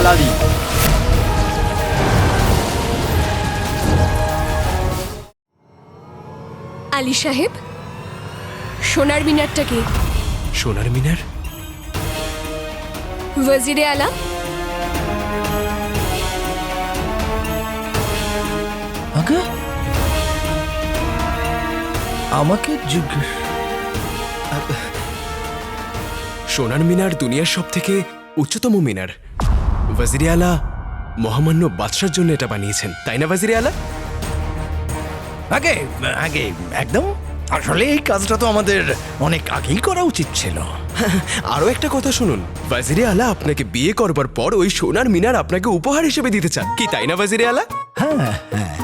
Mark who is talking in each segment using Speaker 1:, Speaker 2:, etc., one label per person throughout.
Speaker 1: হালালি।
Speaker 2: আলী সাহেব, সোনার মিনারটা কি?
Speaker 3: সোনার মিনার?
Speaker 2: ওয়াজিরে আলা।
Speaker 4: আগে আমাকে জিজ্ঞেস।
Speaker 3: সোনার মিনার দুনিয়ার সব থেকে উচ্চতম মিনার। ওয়াজিরে আলা মহামান্য বাদশার জন্য এটা বানিয়েছেন, তাই না ওয়াজিরে আলা?
Speaker 4: আগে আগে একদম। আসলে এই কাজটা তো আমাদের অনেক আগেই করা উচিত ছিল।
Speaker 3: আরো একটা কথা শুনুন, ওয়াজিরে আলা আপনাকে বিয়ে করবার পর ওই সোনার মিনার আপনাকে উপহার হিসেবে দিতে চান, কি তাই না ওয়াজিরে আলা?
Speaker 4: হ্যাঁ হ্যাঁ হ্যাঁ।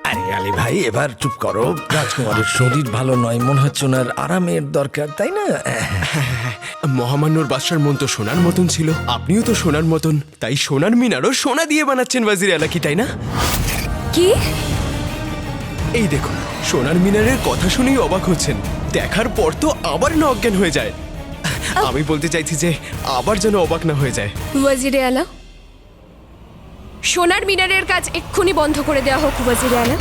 Speaker 4: আরে আলী ভাই, এবার চুপ করো। রাজকুমারের শরীর ভালো নয়, মনে হচ্ছে ওনার আরামের দরকার, তাই না?
Speaker 3: মহামান্যর বাদশার মন তো সোনার মতন ছিল, আপনিও তো সোনার মতন, তাই সোনার মিনারও সোনা দিয়ে বানাচ্ছেন ওয়াজিরে আলা, কি তাই না?
Speaker 2: কি?
Speaker 3: এই দেখুন, সোনার মিনারের কথা শুনেই অবাক হচ্ছেন, দেখার পর তো আবার না অজ্ঞান হয়ে যায়। আমি বলতে চাইছি যে আবার যেন অবাক না হয়ে যায়।
Speaker 2: ওয়াজিরে আলা, সোনার মিনারের কাজ এক্ষুনি বন্ধ করে দেওয়া হোক ওয়াজিরে আলা।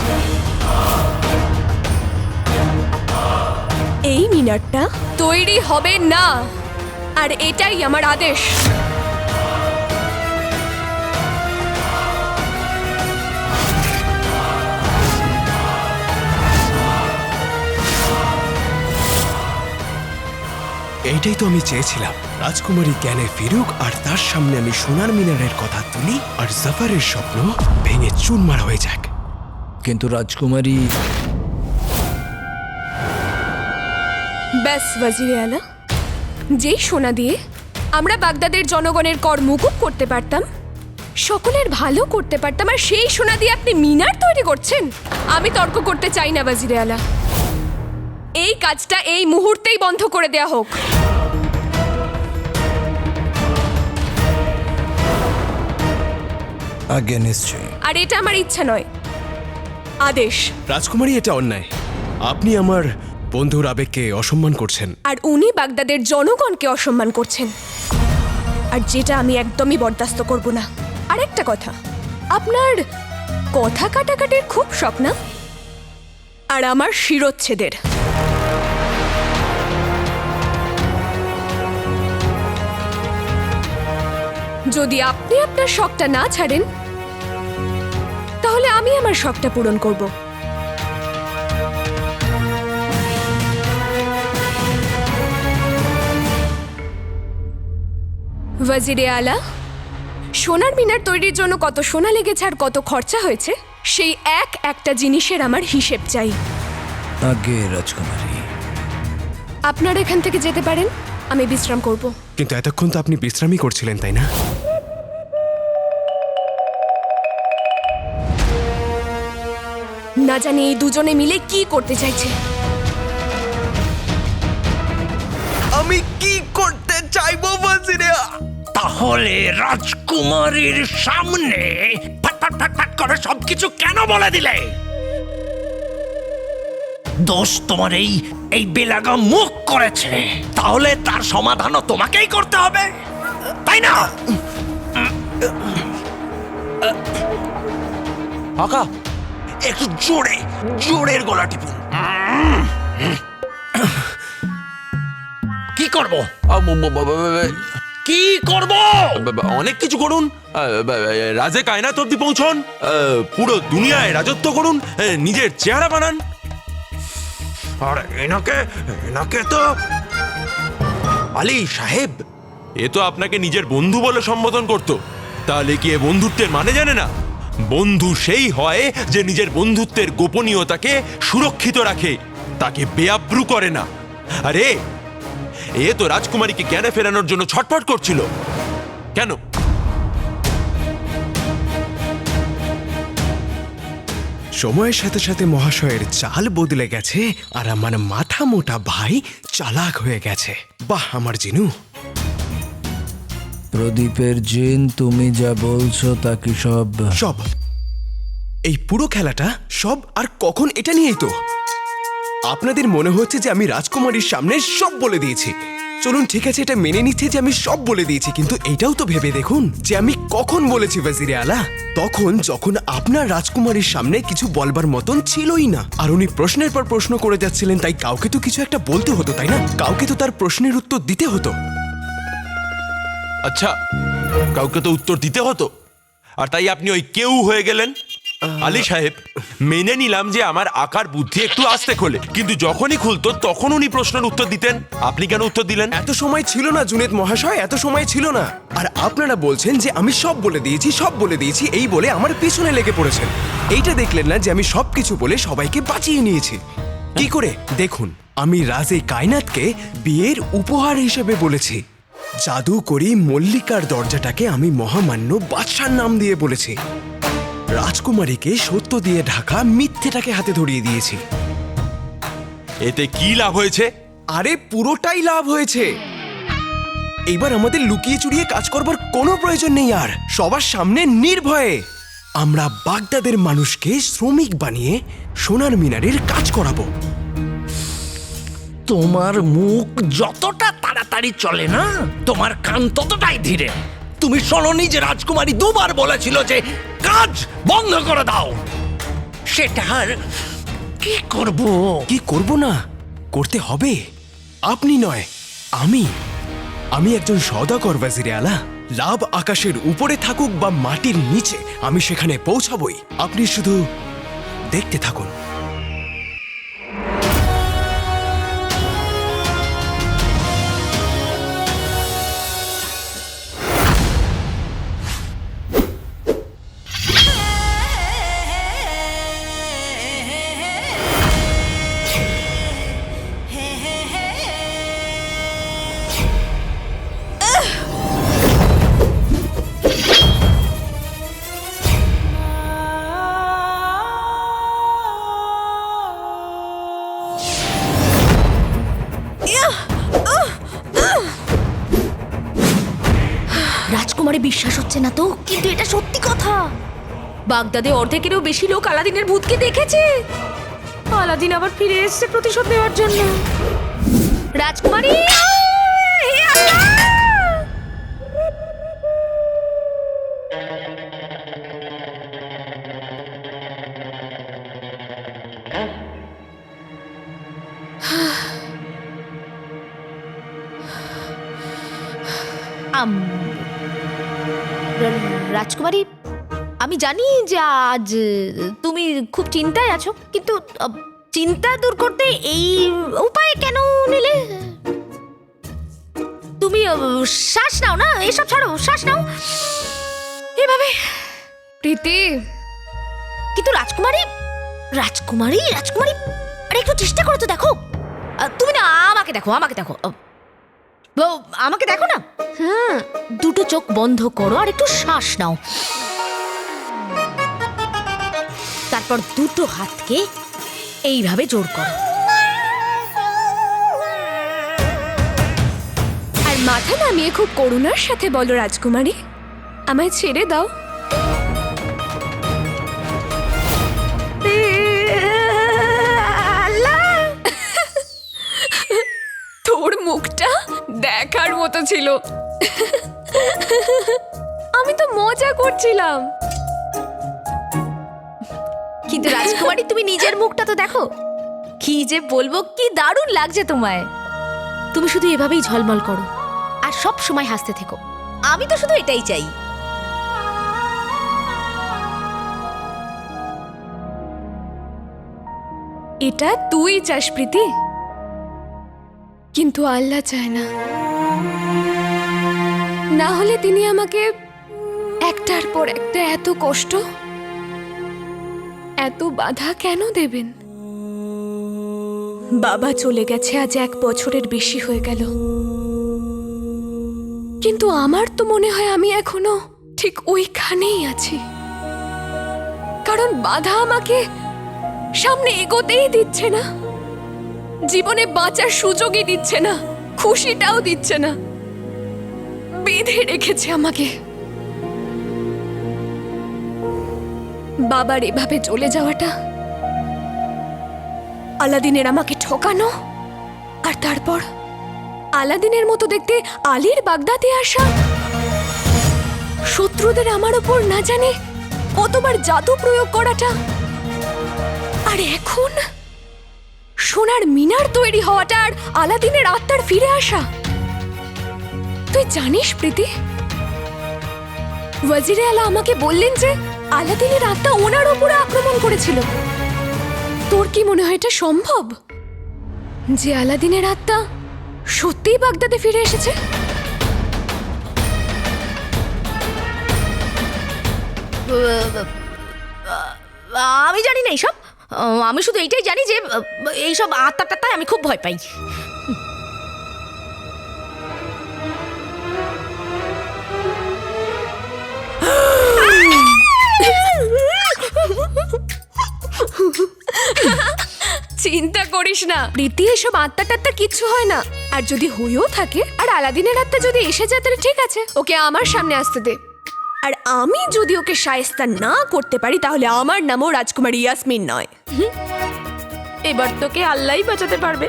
Speaker 2: এই মিনারটা তৈরি হবে না, আর এটাই আমার আদেশ।
Speaker 3: এইটাই তো আমি চেয়েছিলাম, রাজকুমারী জ্ঞানে ফিরুক আর তার সামনে আমি সোনার মিনারের কথা তুলি আর জাফারের স্বপ্ন ভেঙে চুরমার হয়ে যাক।
Speaker 4: কিন্তু রাজকুমারী।
Speaker 2: ব্যাস ওয়াজিরে আলা, যেই সোনা দিয়ে আমরা বাগদাদের জনগণের কর মুকুব করতে পারতাম, সকলের ভালো করতে পারতাম, আর সেই সোনা দিয়ে আপনি মিনার তৈরি করছেন। আমি তর্ক করতে চাই না ওয়াজিরে আলা, এই কাজটা এই মুহূর্তেই বন্ধ করে দেয়া হোক।
Speaker 4: আগে নিশ্চয়ই।
Speaker 2: আর এটা আমার ইচ্ছা নয়, আদেশ।
Speaker 3: রাজকুমারী, এটা অন্যায়, আপনি আমার বন্ধুর আবেগকে অসম্মান করছেন।
Speaker 2: আর উনি বাগদাদের জনগণকে অসম্মান করছেন, আর যেটা আমি একদমই বরদাস্ত করব না। আরেকটা কথা, আপনার কথা কাটাকাটির খুব শখ না? আর আমার শিরোচ্ছেদের। যদি আপনি আপনার শখটা না ছাড়েন, তাহলে আমি আমার শখটা পূরণ করব। ওয়াজিরে আলা, সোনার মিনার তৈরির জন্য কত সোনা লেগেছে আর কত খরচা হয়েছে, সেই একটা জিনিসের আমার হিসেব চাই।
Speaker 4: আগে রাজকুমারী,
Speaker 2: আপনারা এখান থেকে যেতে পারেন, আমি বিশ্রাম করব।
Speaker 3: কিন্তু এতক্ষণ তো আপনি বিশ্রামই করছিলেন, তাই না?
Speaker 2: না জানি এই দুজনে মিলে কি করতে চাইছে।
Speaker 3: আমি কি করতে চাইবো ওয়াজিরে?
Speaker 4: তাহলে রাজকুমারীর সামনে ফাট ফাট ফাট ফাট করে সবকিছু কেন বলে দিলে? দোষ তোমার এই বেলাগা মুখ করেছে, তাহলে তার সমাধানও তোমাকেই করতে হবে, তাই না?
Speaker 1: আকা,
Speaker 4: একটু জোরে জোরের গলা টিপুন। কি করব? কি করব?
Speaker 1: অনেক কিছু করুন, রাজে কায়নাত অব্দি পৌঁছন, পুরো দুনিয়ায় রাজত্ব করুন, নিজের চেহারা বানান।
Speaker 4: আর এনাকে তো আলী সাহেব।
Speaker 1: এ তো আপনাকে নিজের বন্ধু বলে সম্বোধন করত, তাহলে কি এ বন্ধুত্বের মানে জানে না? বন্ধু সেই হয় যে নিজের বন্ধুত্বের গোপনীয়তাকে সুরক্ষিত রাখে, তাকে বেআব্রু করে না। আরে এ তো রাজকুমারীকে জ্ঞানে ফেরানোর জন্য ছটফট করছিল, কেন?
Speaker 3: সময়ের সাথে সাথে মহাশয়ের চাল বদলে গেছে আর আমার মাথা মোটা ভাই চালাক হয়ে গেছে। বাহ আমার জিনু।
Speaker 4: প্রদীপের জিন, তুমি যা বলছো তা কি সব?
Speaker 3: সব, এই পুরো খেলাটা সব, আর কখন এটা নিয়েই তো। আপনাদের মনে হচ্ছে যে আমি রাজকুমারীর সামনে সব বলে দিয়েছি, চলুন ঠিক আছে, এটা মেনে নিচ্ছে যে আমি সব বলে দিয়েছি, কিন্তু এইটাও তো ভেবে দেখুন যে আমি কখন বলেছি ওয়াজিরে আলা, তখন যখন আপনার রাজকুমারীর সামনে কিছু বলবার মতন ছিলই না, আর উনি প্রশ্নের পর প্রশ্ন করে যাচ্ছিলেন, তাই কাউকে তো কিছু একটা বলতে হতো, তাই না? কাউকে তো তার প্রশ্নের উত্তর দিতে হতো।
Speaker 1: আচ্ছা, কাউকে তো উত্তর দিতে হতো, আর তাই আপনি ওই কেউ হয়ে গেলেন। আলী সাহেব, মেনে নিলাম যে আমার আকার বুদ্ধি একটু আস্তে খোলে, কিন্তু যখনই খুলতো তখন উনি প্রশ্নের উত্তর দিতেন, আপনি কেন উত্তর দিলেন?
Speaker 3: এত সময় ছিল না জুনেদ মহাশয়, এত সময় ছিল না। আর আপনারা বলছেন যে আমি সব বলে দিয়েছি, সব বলে দিয়েছি, এই বলে আমার পিছনে লেগে পড়েছেন। এইটা দেখলেন না যে আমি সবকিছু বলে সবাইকে বাঁচিয়ে নিয়েছি? কি করে? দেখুন, আমি রাজে কায়নাতকে বিয়ের উপহার হিসেবে বলেছি। জাদু করি মল্লিকার দরজাটাকে আমি মহামান্য বাদশার নাম দিয়ে বলেছি। রাজকুমারীকে সত্য দিয়ে ঢাকা মিথ্যেটাকে হাতে ধরিয়ে দিয়েছি।
Speaker 1: এতে কি লাভ হয়েছে?
Speaker 3: আরে পুরোটাই লাভ হয়েছে। এবার আমাদের লুকিয়ে চুরিয়ে কাজ করবার কোনো প্রয়োজন নেই, আর সবার সামনে নির্ভয়ে আমরা বাগদাদের মানুষকে শ্রমিক বানিয়ে সোনার মিনারের কাজ করাবো।
Speaker 4: তোমার মুখ যতটা তাড়াতাড়ি চলে না, তোমার কান ততটাই ধীরে। তুমি শোনোনি যে রাজকুমারী দুবার বলেছিল যে কাজ বন্ধ করে দাও? সেটার কি করব?
Speaker 3: কি করব না, করতে হবে। আপনি নয়, আমি একজন সওদাগর ওয়াজিরে আলা। লাভ আকাশের উপরে থাকুক বা মাটির নিচে, আমি সেখানে পৌঁছাবই। আপনি শুধু দেখতে থাকুন।
Speaker 2: রাজকুমারী বিশ্বাস হচ্ছে না তো, কিন্তু এটা সত্যি কথা। বাগদাদে অর্ধেকেরও বেশি লোক আলাদিনের ভূতকে দেখেছে। আলাদিন আবার ফিরে এসেছে প্রতিশোধ নেওয়ার জন্য। রাজকুমারী, হে আল্লাহ! রাজকুমারী, আমি জানি যে আজ তুমি খুব চিন্তায় আছো, কিন্তু চিন্তা দূর করতে এই উপায় কেন নিলে? তুমি শ্বাস নাও না, এসব ছাড়ো, শ্বাস নাও এভাবে। প্রীতি, কিন্তু রাজকুমারী রাজকুমারী রাজকুমারী আরে একটু চেষ্টা করো তো, দেখো। তুমি না আমাকে দেখো, আমাকে দেখো, আমাকে দেখো না। দুটো চোখ বন্ধ করো আর একটু শ্বাস নাও। তারপর দুটো হাতকে এইভাবে জোর করো, আর মাথা নামিয়ে খুব করুণার সাথে বলো, রাজকুমারী আমায় ছেড়ে দাও। তোর মুখটা দেখার মতো ছিল। আমি তো মজা করছিলাম, কিন্তু রাজকুমারী তুমি নিজের মুখটা তো দেখো। কি যে বলবো, কি দারুণ লাগছে তোমায়। তুমি শুধু এভাবেই ঝলমল করো আর সব সময় হাসতে থেকো। আমি তো শুধু এটাই চাই। এটা তুই চাস প্রীতি, কিন্তু আল্লাহ চায় না। না হলে তিনি আমাকে একটার পর একটা এত কষ্ট, এত বাধা কেন দেবেন? বাবা চলে গেছে আজ 1 বছরের বেশি হয়ে গেল, কিন্তু আমার তো মনে হয় আমি এখনো ঠিক ওইখানেই আছি। কারণ বাধা আমাকে সামনে এগোতেই দিচ্ছে না, জীবনে বাঁচার সুযোগই দিচ্ছে না, খুশিটাও দিচ্ছে না, বেঁধে রেখেছে আমাকে। বাবার এভাবে চলে যাওয়াটা, আলাদিনের আমাকে ঠকানো, আর তারপর আলাদিনের মতো দেখতে আলীর বাগদাতে আসা, শত্রুদের আমার ওপর না জানে কতবার জাদু প্রয়োগ করাটা, আর এখন সোনার মিনার তৈরি হওয়াটা আর আলাদিনের আত্মার ফিরে আসা। তুই জানিস প্রীতি, ওয়াজিরে আলা আমাকে বললেন যে আলাদিনের আত্মা ওনার ওপরে আক্রমণ করেছিল। তোর কি মনে হয় এটা সম্ভব যে আলাদিনের আত্মা সত্যিই বাগদাদে ফিরে এসেছে?
Speaker 5: আমি জানি না এইসব। আমি শুধু এইটাই জানি যে এইসব আত্মা টাত্মায় আমি খুব ভয় পাই।
Speaker 2: চিন্তা করিস না প্রীতি, এসব আত্মা টাত্মা কিচ্ছু হয় না। আর যদি হয়েও থাকে আর আলাদিনের আত্মা যদি এসে যায় তাহলে ঠিক আছে, ওকে আমার সামনে আসতে দে। আর আমি যদি ওকে শায়েস্তা না করতে পারি তাহলে আমার নামও রাজকুমারী ইয়াসমিন নয়।
Speaker 5: এবার তোকে আল্লাহই বাঁচাতে পারবে।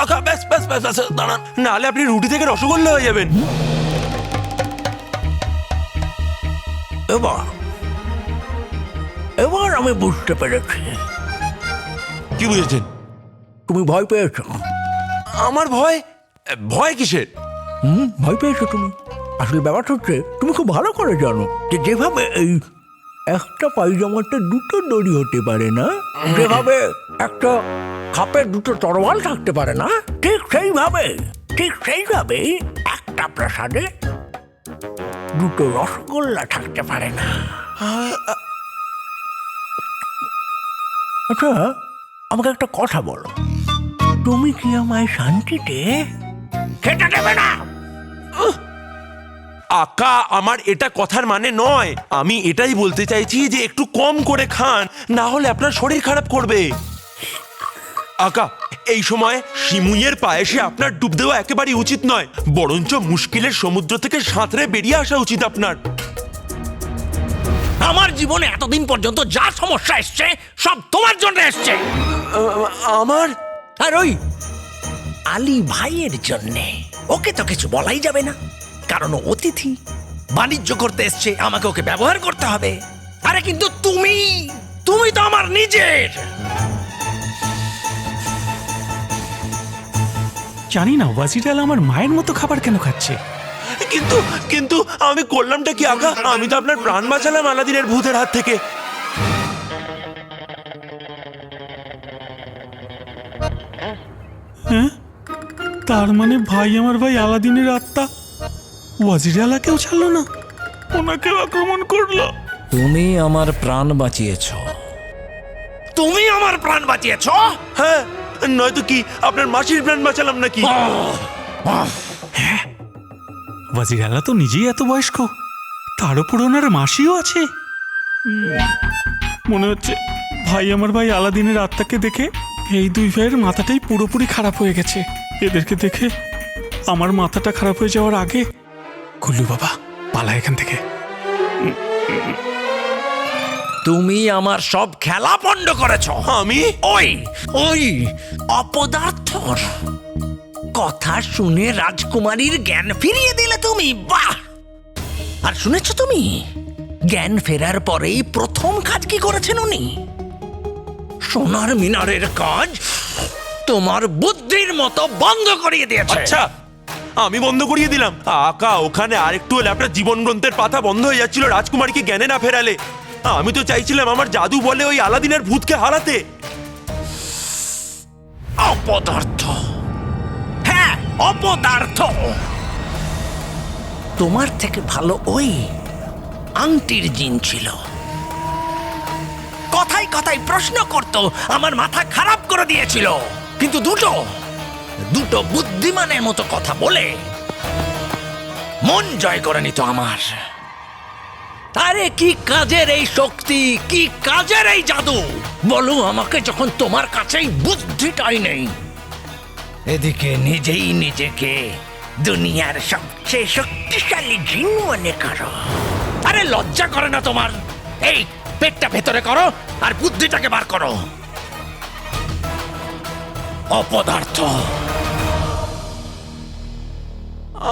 Speaker 1: আকা ব্যাস ব্যাস ব্যাস ব্যাস, দাঁড়ান, নাহলে আপনি রুটি থেকে রসগোল্লা হয়ে যাবেন।
Speaker 4: এবার এবার আমি বুঝতে পেরেছি
Speaker 1: কি বুঝেছেন?
Speaker 4: তুমি ভয় পেয়েছো।
Speaker 1: আমার ভয়? ভয় কিসের?
Speaker 4: ভয় পেয়েছো তুমি। আসলে ব্যাপারটা হচ্ছে তুমি খুব ভালো করে জানো যে যেভাবে এই একটা পায়জামাতে দুটো দড়ি হতে পারে না, যেভাবে একটা খাপে দুটো তরোয়াল থাকতে পারে না, ঠিক সেইভাবে একটা প্রাসাদে দুটো রসগোল্লা থাকতে পারে না। আচ্ছা, আমাকে একটা কথা বলো, তুমি কি আমায় শান্তিতে খেতে দেবে না?
Speaker 1: আকা, আমার এটা কথার মানে নয়। আমি এটাই বলতে চাইছি যে একটু কম করে খান, না হলে আপনার শরীর খারাপ করবে। আকা, এই সময় শিমুইয়ের পায়েসে আপনার ডুব দেওয়া একেবারেই উচিত নয়, বরঞ্চ মুশকিলের সমুদ্র থেকে সাঁতরে বেরিয়ে আসা উচিত আপনার।
Speaker 4: আমার জীবনে এতদিন পর্যন্ত যা সমস্যা এসছে সব তোমার জন্য এসছে।
Speaker 1: আমার?
Speaker 4: আর ওই আলী ভাইয়ের জন্যে। ওকে তো কিছু বলাই যাবে না, কারণ ও অতিথি, বাণিজ্য করতে এসছে, আমাকে ওকে ব্যবহার করতে হবে। আরে কিন্তু তুমি তো আমার নিজের।
Speaker 6: জানি না ওয়াজিরাল আমার মায়ের মতো খাবার কেন খাচ্ছে।
Speaker 1: কিন্তু কিন্তু আমি করলামটা কি আকা? আমি তো আপনার প্রাণ বাঁচালাম আলাদিনের ভূতের হাত থেকে।
Speaker 6: হ্যাঁ, তার মানে আমার ভাই আলাদিনের আত্মা ওয়াজিরালাকেও ছাড়লো না, ওনাকেও আক্রমণ করলো।
Speaker 4: তুমি আমার প্রাণ বাঁচিয়েছ।
Speaker 1: হ্যাঁ, নয়তো কি আপনার মাসির প্রাণ বাঁচালাম নাকি?
Speaker 6: ওয়াজিরালা তো নিজেই এত বয়স্ক, তার উপর ওনার মাসিও আছে। মনে হচ্ছে আমার ভাই আলাদিনের আত্মাকে দেখে এই দুই ভাইয়ের মাথাটাই পুরোপুরি খারাপ হয়ে গেছে। এদেরকে দেখে আমার মাথাটা খারাপ হয়ে যাওয়ার আগে গুল্লু বাবা পালা এখান থেকে।
Speaker 4: তুমি আমার সব খেলা পণ্ড করেছ।
Speaker 1: আমি?
Speaker 4: ওই অপদার্থর কথা শুনে রাজকুমারীর জ্ঞান ফিরিয়ে দিলে তুমি। বাহ! আর শুনেছ তুমি, জ্ঞান ফেরার পরেই প্রথম কাজ কি করেছেন উনি? সোনার মিনারের কাজ তোমার বুদ্ধির মতো বন্ধ করিয়ে দিয়েছে।
Speaker 1: আচ্ছা, আমি বন্ধ করিয়ে দিলাম? আকা, ওখানে আরেকটু হলে আপনার জীবন গ্রন্থের পাতা বন্ধ হয়ে যাচ্ছিল রাজকুমারীকে জ্ঞানে না ফেরালে। আমি তো চাইছিলাম আমার জাদু বলে ওই আলাদিনের ভূতকে হারাতে।
Speaker 4: অপদার্থ! হ্যাঁ, অপদার্থ! তোমার থেকে ভালো ওই আংটির জিন ছিল। কথায় কথায় প্রশ্ন করত, আমার মাথা খারাপ করে দিয়েছিল। কিন্তু দুটো বুদ্ধিমানের মতো কথা বলে মন জয় করে নিত আমার। আরে কি কাজের এই শক্তি, কি কাজের এই জাদু বলো আমাকে, যখন তোমার কাছেই বুদ্ধিটাই নেই। এদিকে নিজেই নিজেকে দুনিয়ার সবচেয়ে শক্তিশালী জিন মনে করো। আরে লজ্জা করে না তোমার? এই পেটটা ভেতরে করো আর বুদ্ধিটাকে বার করো। অপদার্থ।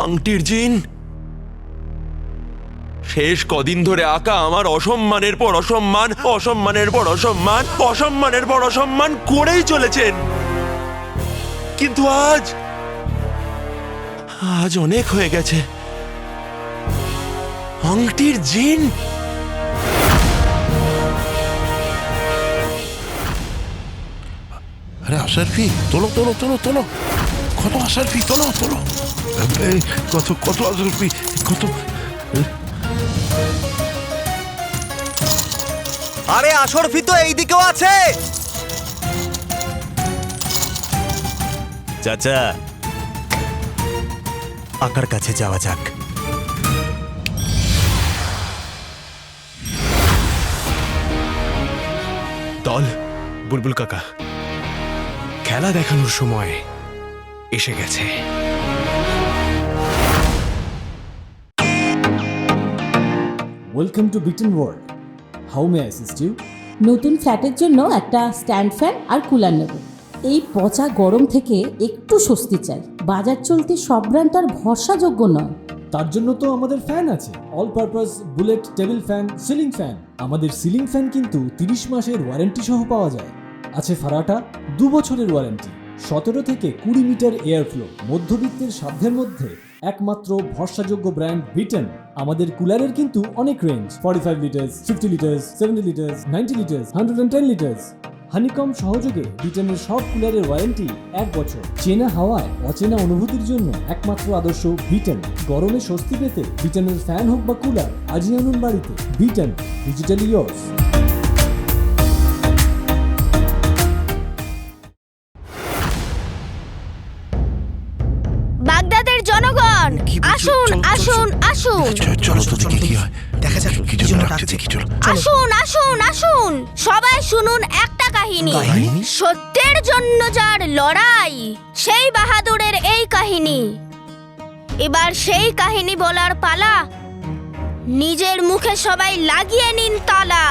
Speaker 1: আংটির জিন, শেষ কদিন ধরে আকা আমার অসম্মানের পর অসম্মান, অসম্মানের পর অসম্মান, অসম্মানের পর অসম্মান করেই চলেছেন। কিন্তু আজ অনেক হয়ে গেছে। আংটির জিন,
Speaker 7: আরে আশারফি, তোলো তোলো তোলো তোলো, কত আশারফি, তোলো তোলো, এই, কত কত আশারফি, কত।
Speaker 8: আরে আশরফি তো এইদিকেও আছে। চাচা, আকার কাছে যাওয়া যাক।
Speaker 3: দল, বুলবুল কাকা, খেলা দেখানোর সময় এসে গেছে।
Speaker 9: ওয়েলকাম টু বিটেন world. How may assist you?
Speaker 10: নতুন ফ্ল্যাটের জন্য একটা স্ট্যান্ড ফ্যান আর কুলার নেব। এই পচা গরম থেকে একটু স্বস্তি চাই। বাজার চলতে সব ব্র্যান্ড তো আর ভরসাযোগ্য নয়।
Speaker 9: তার জন্য তো আমাদের ফ্যান আছে, all purpose bullet table fan, ceiling fan. আমাদের সিলিং ফ্যান কিন্তু 30 মাসের ওয়ারেন্টি সহ পাওয়া যায়। আছে ফারাটা 2 বছরের ওয়ারেন্টি, 17 থেকে 20 মিটার এয়ার ফ্লো, মধ্যবিত্তের সাধ্যের মধ্যে একমাত্র ভরসাযোগ্য ব্র্যান্ড বিটেন। আমাদের কুলারের কিন্তু অনেক range, 45 litres, 50 litres, 70 litres, 90 litres, 110 litres. Honeycomb সহযোগে বিটেনের সব কুলারের ওয়ারেন্টি 1 বছর। চেনা হাওয়ায় অচেনা অনুভূতির জন্য একমাত্র আদর্শ বিটেন। গরমে স্বস্তি পেতে বিটেনের ফ্যান হোক বা কুলার, আজই আনুন বাড়িতে। Beetel, digitally yours.
Speaker 5: বাগদাদের জনগণ, আসুন আসুন আসুন,
Speaker 7: চলো তো দেখি কি হয়, দেখা যাক কি জন্য ডাকছে, দেখি চলো।
Speaker 5: আসুন আসুন আসুন, সবাই শুনুন একটা কাহিনী। সত্যের জন্য যার লড়াই, সেই বাহাদুরের এই কাহিনী। এবার সেই কাহিনী বলার পালা। নিজের মুখে সবাই লাগিয়ে নিন তালা।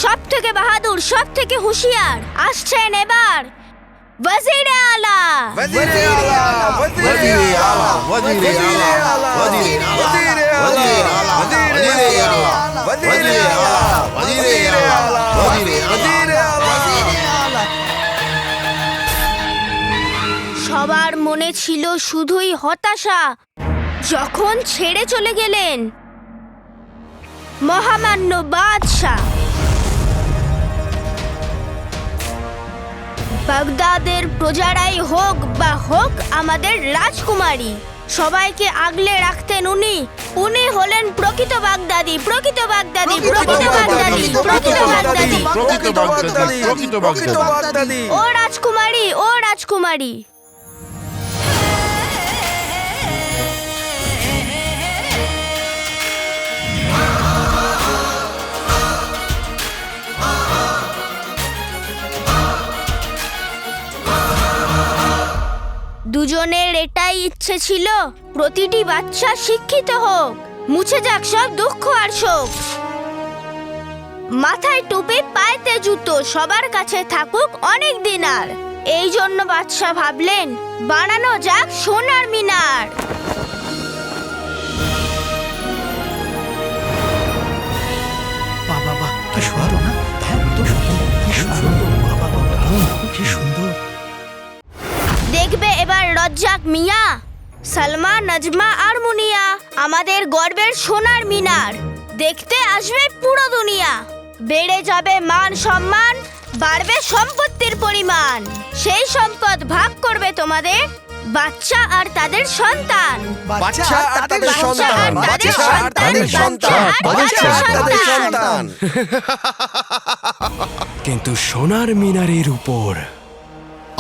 Speaker 5: সব থেকে বাহাদুর, সব থেকে হুঁশিয়ার আসছেন এবার ওয়াজিরে আলা।
Speaker 8: ওয়াজিরে আলা, ওয়াজিরে আলা, ওয়াজিরে আলা, ওয়াজিরে আলা, ওয়াজিরে আলা, ওয়াজিরে আলা, ওয়াজিরে আলা, ওয়াজিরে আলা, ওয়াজিরে আলা।
Speaker 5: সবার মনে ছিল শুধুই হতাশা যখন ছেড়ে চলে গেলেন মহামান্য বাদশাহ। বাগদাদের প্রজারাই হোক বা হোক আমাদের রাজকুমারী, সবাইকে আগলে রাখতেন উনি। উনি হলেন প্রকৃত বাগদাদি, প্রকৃত বাগদাদি, প্রকৃত বাগদাদি, প্রকৃত বাগদাদি,
Speaker 7: প্রকৃত বাগদাদি, প্রকৃত বাগদাদি।
Speaker 5: ও রাজকুমারী, ও রাজকুমারী। দুজনের এটাই ইচ্ছে ছিল, প্রতিটি বাচ্চা শিক্ষিত হোক, মুছে যাক সব দুঃখ আর শোক। মাথায় টুপি, পায়েতে জুতো, সবার কাছে থাকুক অনেক দিনার। এই জন্য বাদশা ভাবলেন বানানো যাক সোনার মিনার।
Speaker 8: বাবা, কি সুন্দর না? কি সুন্দর, বাবা, কি সুন্দর।
Speaker 5: দেখবে এবার রজ্জাক মিয়া, সালমা, নাজমা আর মুনিয়া, আমাদের গর্বের সোনার মিনার। দেখতে আসবে পুরো দুনিয়া, বেড়ে যাবে মান সম্মান, বাড়বে সম্পত্তির পরিমাণ। সেই সম্পদ ভাগ করবে তোমাদের বাচ্চা আর তাদের সন্তান।
Speaker 8: বাচ্চা আর তাদের সন্তান, বাচ্চা আর তাদের সন্তান, বাচ্চা আর তাদের সন্তান।
Speaker 3: কিন্তু সোনার মিনারের উপর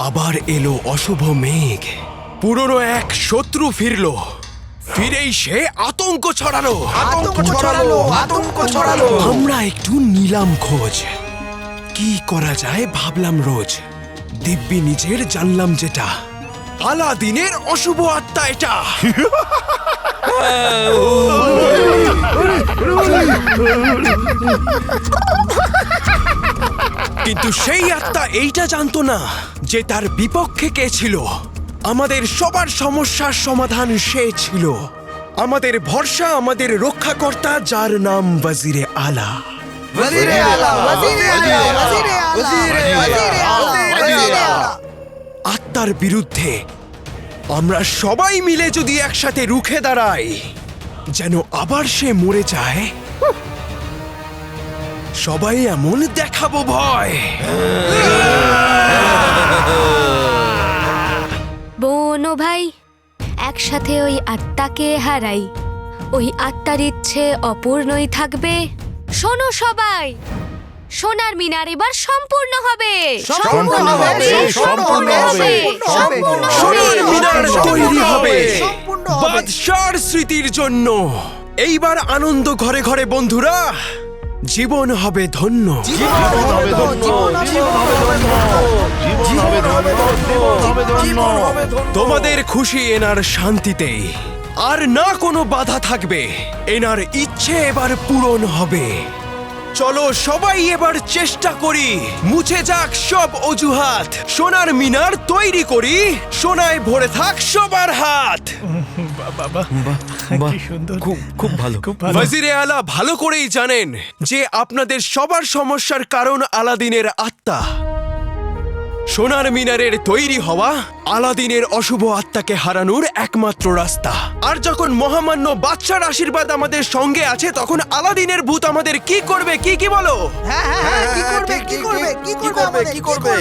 Speaker 3: আবার এলো অশুভ মেঘ। পুরনো এক শত্রু ফিরল, ফিরেই সে আতঙ্ক ছড়ালো।
Speaker 8: আতঙ্ক ছড়ালো।
Speaker 3: আমরা একটু নিলাম খোঁজ, কি করা যায় ভাবলাম রোজ। দিব্যি নিজের জানলাম যেটা, আলাদিনের অশুভ আত্মা এটা। কিন্তু সেই আত্মা এইটা জানতো না যে তার বিপক্ষে কে ছিল। আমাদের সবার সমস্যার সমাধান সে ছিল, আমাদের ভরসা, আমাদের রক্ষাকর্তা, যার নাম ওয়াজিরে আলা।
Speaker 8: ওয়াজিরে আলা, ওয়াজিরে আলা, ওয়াজিরে আলা, ওয়াজিরে আলা।
Speaker 3: আত্মার বিরুদ্ধে আমরা সবাই মিলে যদি একসাথে রুখে দাঁড়াই, যেন আবার সে মরে যায়, সবাই এমন দেখাবো ভয়।
Speaker 2: বোন ও ভাই, একসাথে ওই আত্মাকে হারাই, ওই আত্মার ইচ্ছে অপূর্ণই থাকবে। শোনো সবাই, সোনার মিনার এবার সম্পূর্ণ হবে।
Speaker 8: সম্পূর্ণ হবে, সম্পূর্ণ হবে, সম্পূর্ণ হবে।
Speaker 3: সোনার মিনার তৈরি হবে
Speaker 8: সম্পূর্ণ হবে।
Speaker 3: বাদশার স্মৃতির জন্য। এইবার আনন্দ ঘরে ঘরে বন্ধুরা, জীবন হবে ধন্য।
Speaker 7: জীবন হবে ধন্য, জীবন হবে ধন্য।
Speaker 3: তোমাদের খুশি এনার শান্তিতেই, আর না কোনো বাধা থাকবে। এনার ইচ্ছে এবার পূরণ হবে। চলো সবাই এবার চেষ্টা করি, মুছে যাক সব অজুহাত। সোনার মিনার তৈরি করি, সোনায় ভরে থাক সবার হাত।
Speaker 4: খুব ভালো।
Speaker 3: ওয়াজিরে আলা ভালো করেই জানেন যে আপনাদের সবার সমস্যার কারণ আলাদিনের আত্মা। সোনার মিনারের তৈরি হওয়া আলাদিনের অশুভ আত্মাকে হারানোর একমাত্র রাস্তা। আর যখন মহামান্য বাদশার আশীর্বাদ আমাদের সঙ্গে আছে, তখন আলাদিনের ভূত আমাদের কি করবে? কি বলো?
Speaker 8: কি করবে, কি করবে, কি করবে, কি করবে?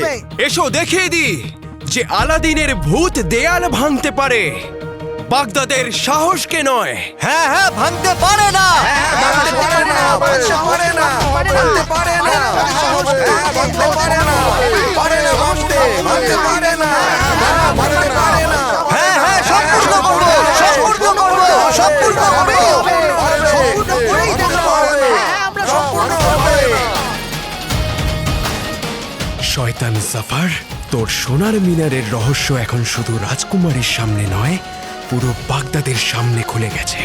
Speaker 3: এসো দেখিয়ে দি যে আলাদিনের ভূত দেয়াল ভাঙতে পারে, বাগদাদের সাহসকে নয়।
Speaker 8: হ্যাঁ, ভাঙতে পারে না। ভাঙতে পারে না, ভাঙতে পারে না, ভাঙতে পারে না, ভাঙতে পারে না, পারে না ভাঙতে, ভাঙতে পারে না, ভাঙতে পারে না। হ্যাঁ, সম্পূর্ণ করব, সম্পূর্ণ করব, সম্পূর্ণ হবে, সম্পূর্ণ করেই দেখাবো। আমরা সম্পূর্ণ করব।
Speaker 3: শয়তান জাফর, তোর সোনার মিনারের রহস্য এখন শুধু রাজকুমারীর সামনে নয়, পুরো বাগদাদের সামনে খুলে গেছে।